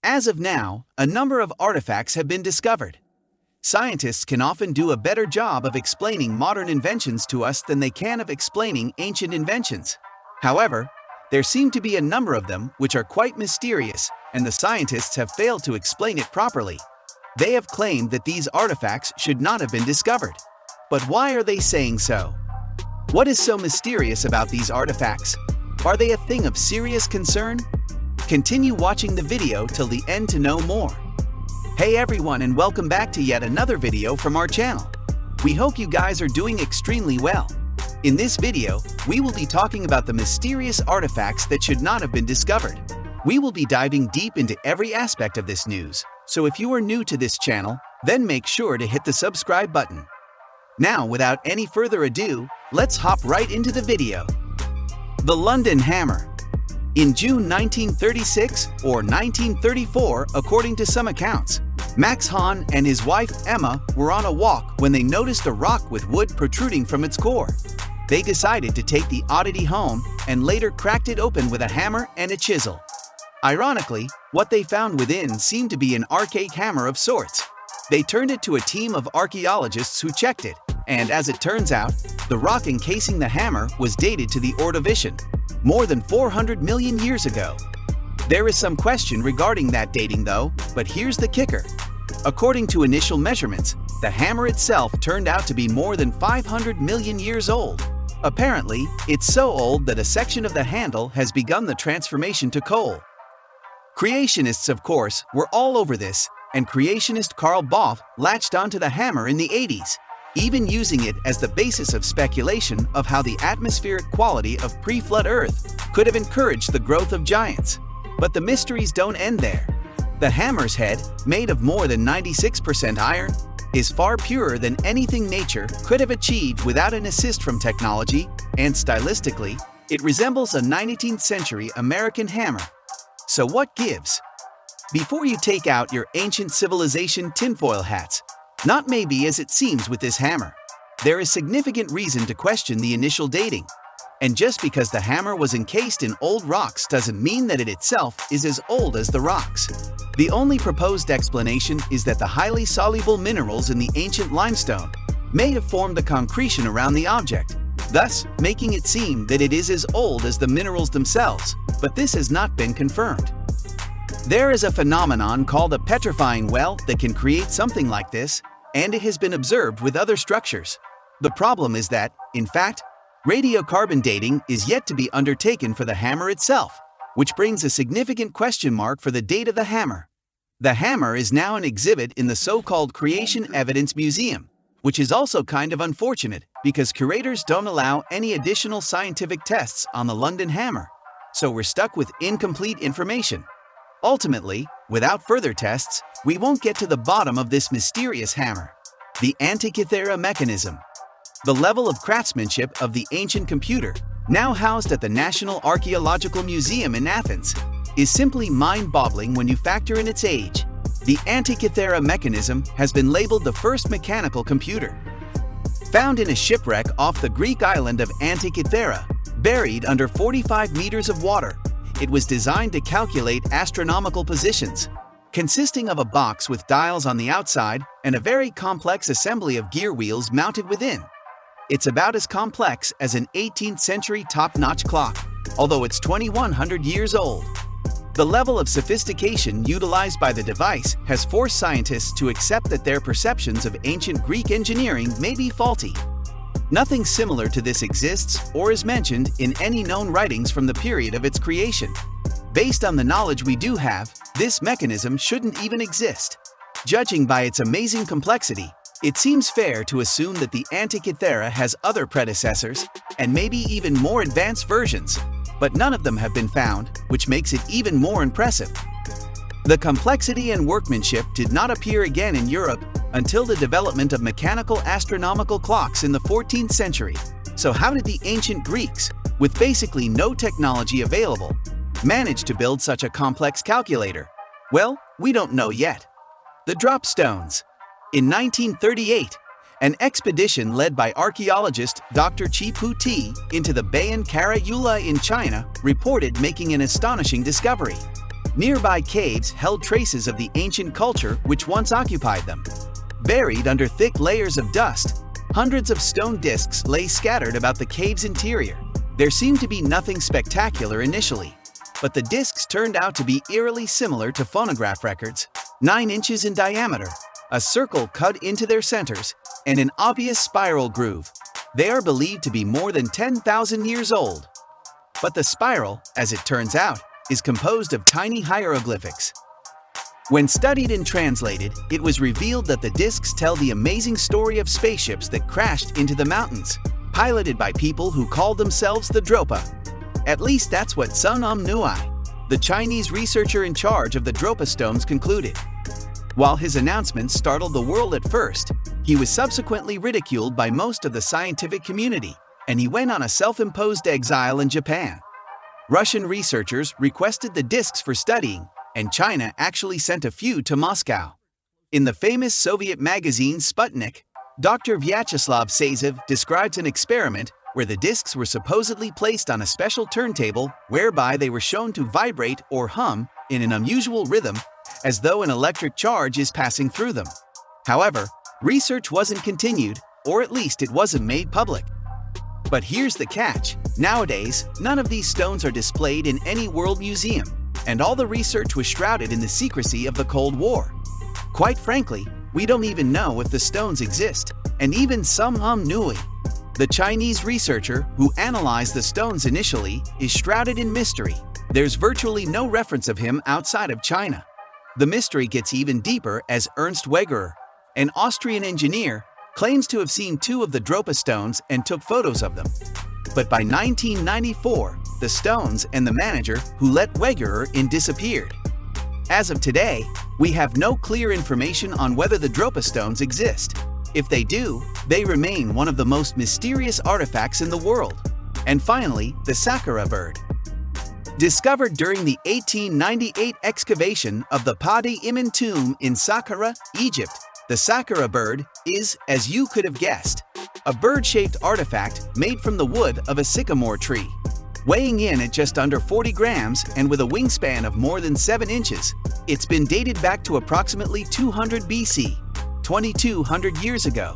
As of now, a number of artifacts have been discovered. Scientists can often do a better job of explaining modern inventions to us than they can of explaining ancient inventions. However, there seem to be a number of them which are quite mysterious, and the scientists have failed to explain it properly. They have claimed that these artifacts should not have been discovered. But why are they saying so? What is so mysterious about these artifacts? Are they a thing of serious concern? Continue watching the video till the end to know more. Hey everyone, and welcome back to yet another video from our channel. We hope you guys are doing extremely well. In this video, we will be talking about the mysterious artifacts that should not have been discovered. We will be diving deep into every aspect of this news, so if you are new to this channel, then make sure to hit the subscribe button. Now, without any further ado, let's hop right into the video. The London Hammer. In June 1936 or 1934, according to some accounts, Max Hahn and his wife Emma were on a walk when they noticed a rock with wood protruding from its core. They decided to take the oddity home and later cracked it open with a hammer and a chisel. Ironically, what they found within seemed to be an archaic hammer of sorts. They turned it to a team of archaeologists who checked it, and as it turns out, the rock encasing the hammer was dated to the Ordovician, more than 400 million years ago. There is some question regarding that dating though, but here's the kicker. According to initial measurements, the hammer itself turned out to be more than 500 million years old. Apparently, it's so old that a section of the handle has begun the transformation to coal. Creationists, of course, were all over this, and creationist Karl Boff latched onto the hammer in the 80s, even using it as the basis of speculation of how the atmospheric quality of pre-flood Earth could have encouraged the growth of giants. But the mysteries don't end there. The hammer's head, made of more than 96% iron, is far purer than anything nature could have achieved without an assist from technology, and stylistically, it resembles a 19th century American hammer. So what gives? Before you take out your ancient civilization tinfoil hats, not maybe as it seems with this hammer, there is significant reason to question the initial dating. And just because the hammer was encased in old rocks doesn't mean that it itself is as old as the rocks. The only proposed explanation is that the highly soluble minerals in the ancient limestone may have formed the concretion around the object, thus making it seem that it is as old as the minerals themselves, but this has not been confirmed. There is a phenomenon called a petrifying well that can create something like this, and it has been observed with other structures. The problem is that, in fact, radiocarbon dating is yet to be undertaken for the hammer itself, which brings a significant question mark for the date of the hammer. The hammer is now an exhibit in the so-called Creation Evidence Museum, which is also kind of unfortunate because curators don't allow any additional scientific tests on the London hammer, so we're stuck with incomplete information. Ultimately, without further tests, we won't get to the bottom of this mysterious hammer. The Antikythera mechanism. The level of craftsmanship of the ancient computer, now housed at the National Archaeological Museum in Athens, is simply mind-boggling when you factor in its age. The Antikythera mechanism has been labeled the first mechanical computer. Found in a shipwreck off the Greek island of Antikythera, buried under 45 meters of water, it was designed to calculate astronomical positions, consisting of a box with dials on the outside and a very complex assembly of gear wheels mounted within. It's about as complex as an 18th century top-notch clock, although it's 2,100 years old. The level of sophistication utilized by the device has forced scientists to accept that their perceptions of ancient Greek engineering may be faulty. Nothing similar to this exists or is mentioned in any known writings from the period of its creation. Based on the knowledge we do have, this mechanism shouldn't even exist. Judging by its amazing complexity, it seems fair to assume that the Antikythera has other predecessors and maybe even more advanced versions, but none of them have been found, which makes it even more impressive. The complexity and workmanship did not appear again in Europe until the development of mechanical astronomical clocks in the 14th century. So how did the ancient Greeks, with basically no technology available, manage to build such a complex calculator? Well, we don't know yet. The drop stones. In 1938, an expedition led by archaeologist Dr. Chi-Pu Ti into the Bayan Kara Yula in China reported making an astonishing discovery. Nearby caves held traces of the ancient culture which once occupied them. Buried under thick layers of dust, hundreds of stone discs lay scattered about the cave's interior. There seemed to be nothing spectacular initially, but the discs turned out to be eerily similar to phonograph records, 9 inches in diameter, a circle cut into their centers, and an obvious spiral groove. They are believed to be more than 10,000 years old. But the spiral, as it turns out, is composed of tiny hieroglyphics. When studied and translated, it was revealed that the discs tell the amazing story of spaceships that crashed into the mountains, piloted by people who called themselves the Dropa. At least that's what Sun Nuai, the Chinese researcher in charge of the Dropa stones, concluded. While his announcement startled the world at first, he was subsequently ridiculed by most of the scientific community, and he went on a self-imposed exile in Japan. Russian researchers requested the discs for studying, and China actually sent a few to Moscow. In the famous Soviet magazine Sputnik, Dr. Vyacheslav Sazev describes an experiment where the discs were supposedly placed on a special turntable whereby they were shown to vibrate or hum in an unusual rhythm as though an electric charge is passing through them. However, research wasn't continued, or at least it wasn't made public. But here's the catch. Nowadays, none of these stones are displayed in any world museum, and all the research was shrouded in the secrecy of the Cold War. Quite frankly, we don't even know if the stones exist, and even Sun Nui, the Chinese researcher who analyzed the stones initially, is shrouded in mystery. There's virtually no reference of him outside of China. The mystery gets even deeper as Ernst Wegerer, an Austrian engineer, claims to have seen 2 of the Dropa stones and took photos of them. But by 1994, the stones and the manager who let Wegerer in disappeared. As of today, we have no clear information on whether the Dropa stones exist. If they do, they remain one of the most mysterious artifacts in the world. And finally, the Saqqara bird. Discovered during the 1898 excavation of the Padi Iman tomb in Saqqara, Egypt, the Saqqara bird is, as you could have guessed, a bird-shaped artifact made from the wood of a sycamore tree. Weighing in at just under 40 grams and with a wingspan of more than 7 inches, it's been dated back to approximately 200 BC, 2,200 years ago.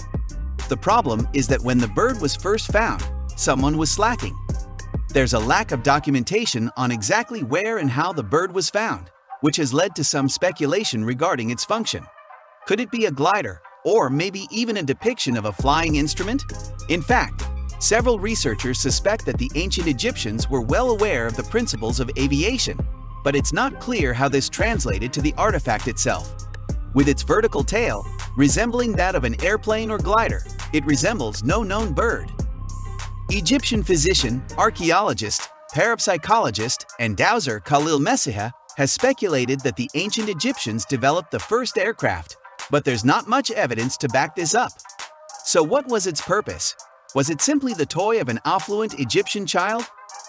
The problem is that when the bird was first found, someone was slacking. There's a lack of documentation on exactly where and how the bird was found, which has led to some speculation regarding its function. Could it be a glider, or maybe even a depiction of a flying instrument? In fact, several researchers suspect that the ancient Egyptians were well aware of the principles of aviation, but it's not clear how this translated to the artifact itself. With its vertical tail, resembling that of an airplane or glider, it resembles no known bird. Egyptian physician, archaeologist, parapsychologist, and dowser Khalil Messiha has speculated that the ancient Egyptians developed the first aircraft, but there's not much evidence to back this up. So what was its purpose? Was it simply the toy of an affluent Egyptian child?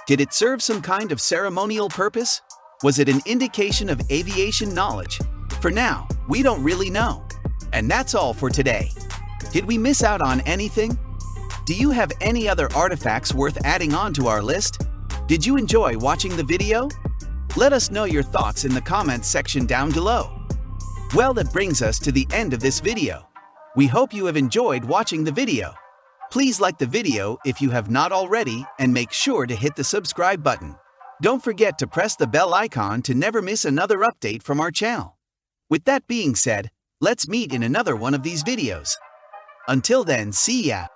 Did it serve some kind of ceremonial purpose? Was it an indication of aviation knowledge? For now, we don't really know. And that's all for today. Did we miss out on anything? Do you have any other artifacts worth adding on to our list? Did you enjoy watching the video? Let us know your thoughts in the comments section down below. Well, that brings us to the end of this video. We hope you have enjoyed watching the video. Please like the video if you have not already and make sure to hit the subscribe button. Don't forget to press the bell icon to never miss another update from our channel. With that being said, let's meet in another one of these videos. Until then, see ya!